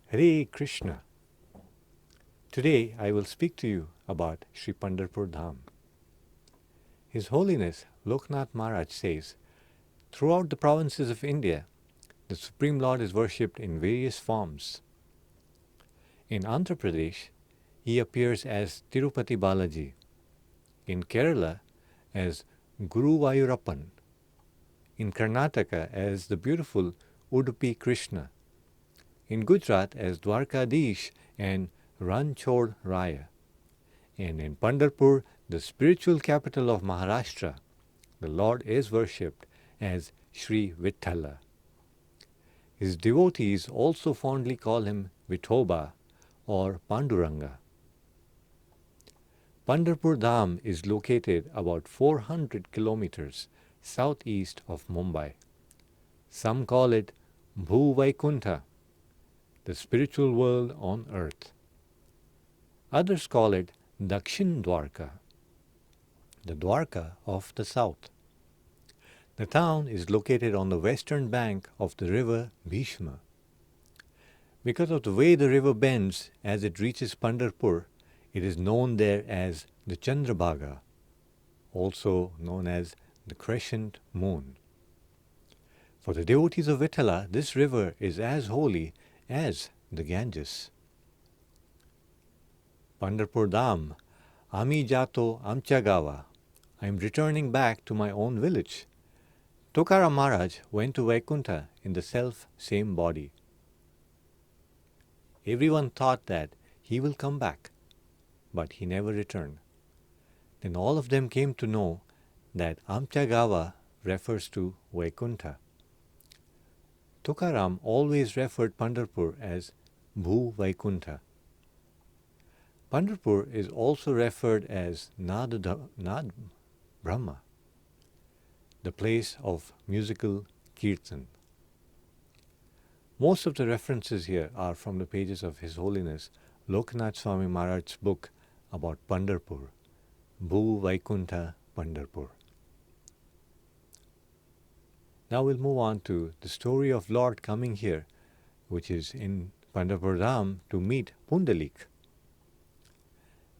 Hare Krishna. Today I will speak to you about Sri Pandharpur Dham. His Holiness Lokanath Maharaj says, throughout the provinces of India, the Supreme Lord is worshipped in various forms. In Andhra Pradesh, he appears as Tirupati Balaji. In Kerala, as Guruvayurappan. In Karnataka, as the beautiful Udupi Krishna. In Gujarat, as Dvarakadhisa and Ranacora Raya. And in Pandharpur, the spiritual capital of Maharashtra, the Lord is worshipped as Sri Vitthala. His devotees also fondly call him Vithobha or Panduranga. Pandharpur Dham is located about 400 kilometers southeast of Mumbai. Some call it Bhu-vaikuntha, the spiritual world on earth. Others call it Dvaraka, the Dvaraka of the south. The town is located on the western bank of the river Bhisma. Because of the way the river bends as it reaches Pandharpur, it is known there as the Candrabhaga, also known as the crescent moon. For the devotees of Vitthala, this river is as holy as the Ganges. Pandharpur Dham, Ami Jato Amcha Gava. I am returning back to my own village. Tukaram Maharaj went to Vaikuntha in the self-same body. Everyone thought that he will come back, but he never returned. Then all of them came to know that Amcha Gava refers to Vaikuntha. Tukaram always referred Pandharpur as Bhu-vaikuntha. Pandharpur is also referred as Nad Brahma, the place of musical kirtan. Most of the references here are from the pages of His Holiness Lokanath Swami Maharaj's book about Pandharpur, Bhu-vaikuntha Pandharpur. Now we'll move on to the story of Lord coming here, which is in Pandharpur Dham to meet Pundalik.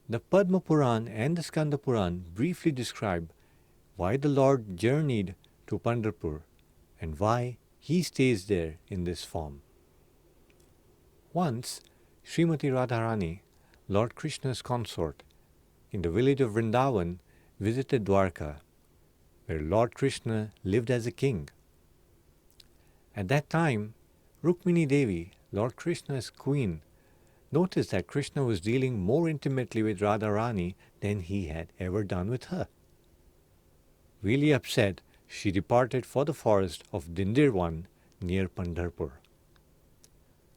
The Padma Puran and the Skanda Puran briefly describe why the Lord journeyed to Pandharpur and why he stays there in this form. Once, Srimati Radharani, Lord Krishna's consort, in the village of Vrindavan, visited Dvaraka, where Lord Krishna lived as a king. At that time, Rukmini Devi, Lord Krishna's queen, noticed that Krishna was dealing more intimately with Radharani than he had ever done with her. Really upset, she departed for the forest of Dindirvan near Pandharpur.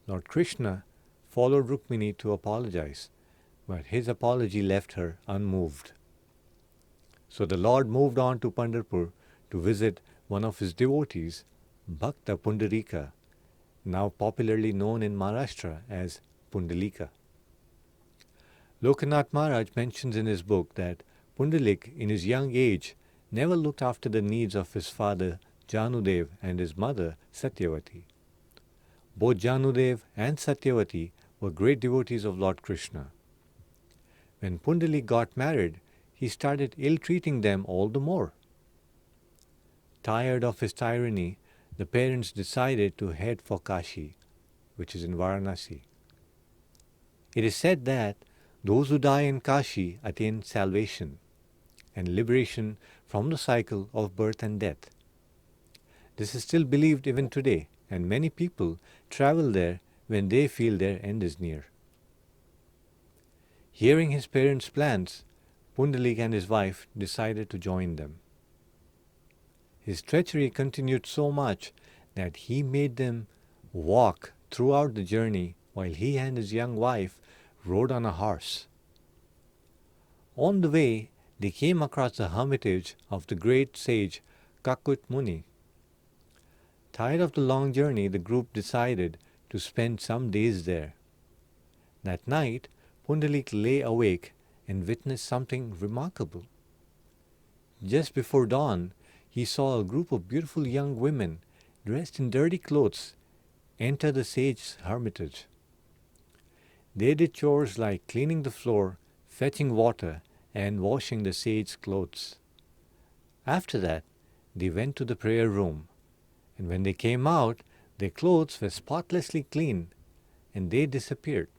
Lord Krishna followed Rukmini to apologize, but his apology left her unmoved. So the Lord moved on to Pandharpur to visit one of his devotees, Bhakta Pundarika, now popularly known in Maharashtra as Pundalika. Lokanath Maharaj mentions in his book that Pundalik, in his young age, never looked after the needs of his father Janudev and his mother Satyavati. Both Janudev and Satyavati were great devotees of Lord Krishna. When Pundalik got married, he started ill-treating them all the more. Tired of his tyranny, the parents decided to head for Kashi, which is in Varanasi. It is said that those who die in Kashi attain salvation and liberation from the cycle of birth and death. This is still believed even today, and many people travel there when they feel their end is near. Hearing his parents' plans, Pundalik and his wife decided to join them. His treachery continued so much that he made them walk throughout the journey while he and his young wife rode on a horse. On the way, they came across the hermitage of the great sage Kakut Muni. Tired of the long journey, the group decided to spend some days there. That night, Pundalik lay awake and witnessed something remarkable. Just before dawn, he saw a group of beautiful young women dressed in dirty clothes enter the sage's hermitage. they did chores like cleaning the floor, fetching water, and washing the sage's clothes. After that, they went to the prayer room, and when they came out, their clothes were spotlessly clean, and they disappeared.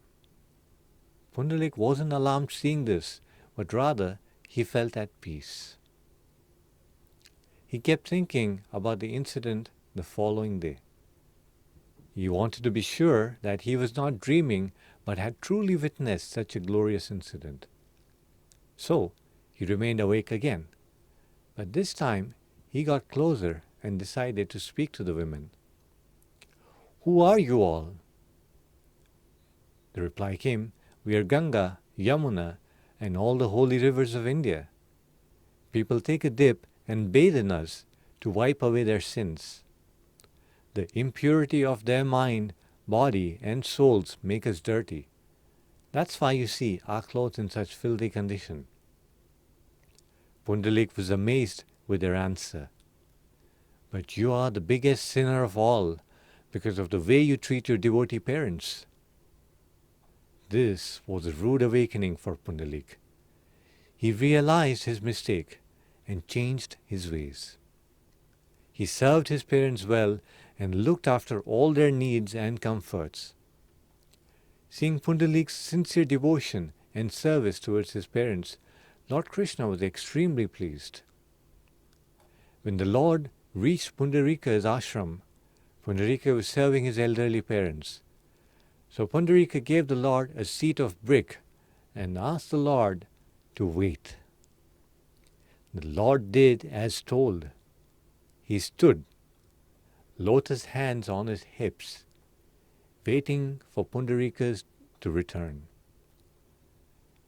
Pundalik wasn't alarmed seeing this, but rather he felt at peace. He kept thinking about the incident the following day. He wanted to be sure that he was not dreaming but had truly witnessed such a glorious incident. So he remained awake again. But this time he got closer and decided to speak to the women. "Who are you all?" The reply came, "We are Ganga, Yamuna, and all the holy rivers of India. People take a dip and bathe in us to wipe away their sins. The impurity of their mind, body, and souls make us dirty. That's why you see our clothes in such filthy condition." Pundalik was amazed with their answer. "But you are the biggest sinner of all because of the way you treat your devotee parents." This was a rude awakening for Pundalik. He realized his mistake and changed his ways. He served his parents well and looked after all their needs and comforts. Seeing Pundalik's sincere devotion and service towards his parents, Lord Krishna was extremely pleased. When the Lord reached Pundarika's ashram, Pundarika was serving his elderly parents. So Pundarika gave the Lord a seat of brick and asked the Lord to wait. The Lord did as told. He stood, lotus hands on his hips, waiting for Pundarika to return.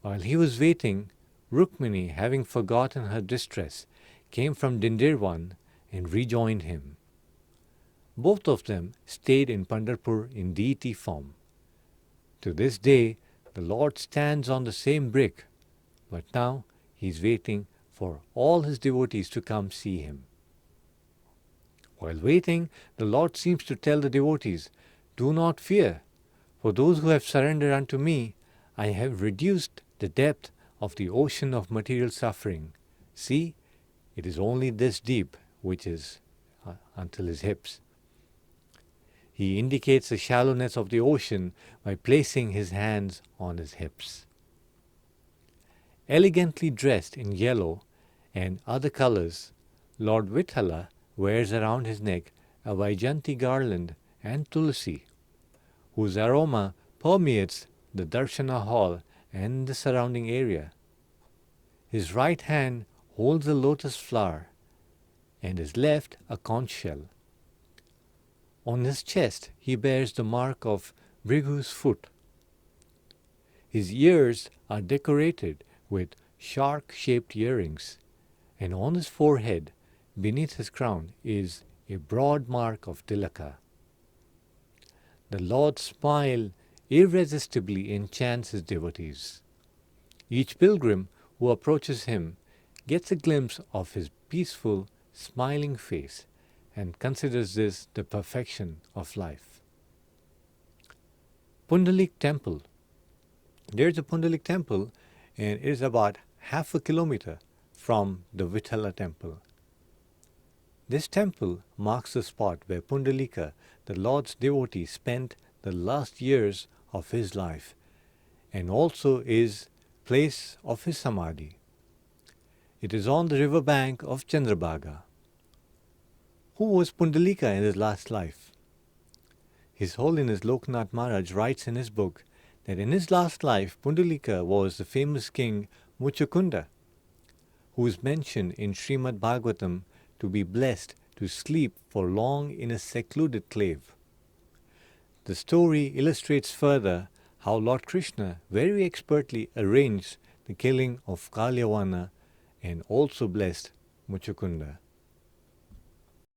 While he was waiting, Rukmini, having forgotten her distress, came from Dindirvan and rejoined him. Both of them stayed in Pandharpur in deity form. To this day, the Lord stands on the same brick, but now he is waiting for all his devotees to come see him. While waiting, the Lord seems to tell the devotees, "Do not fear. For those who have surrendered unto me, I have reduced the depth of the ocean of material suffering. See, it is only this deep, which is until his hips." He indicates the shallowness of the ocean by placing his hands on his hips. Elegantly dressed in yellow and other colors, Lord Vitthala wears around his neck a Vaijayanti garland and tulsi, whose aroma permeates the Darshana hall and the surrounding area. His right hand holds a lotus flower and his left a conch shell. On his chest he bears the mark of Brigu's foot. His ears are decorated with shark-shaped earrings, and on his forehead, beneath his crown, is a broad mark of tilaka. The Lord's smile irresistibly enchants his devotees. Each pilgrim who approaches him gets a glimpse of his peaceful, smiling face and considers this the perfection of life. Pundalik Temple. There is a Pundalik Temple, and it is about half a kilometer from the Vitthala Temple. This temple marks the spot where Pundalika, the Lord's devotee, spent the last years of his life, and also is place of his samadhi. It is on the river bank of Candrabhaga. Who was Pundalika in his last life? His Holiness Lokanath Maharaj writes in his book that in his last life Pundalika was the famous king Muchukunda, who is mentioned in Srimad Bhagavatam to be blessed to sleep for long in a secluded cave. The story illustrates further how Lord Krishna very expertly arranged the killing of Kalyavana and also blessed Muchukunda.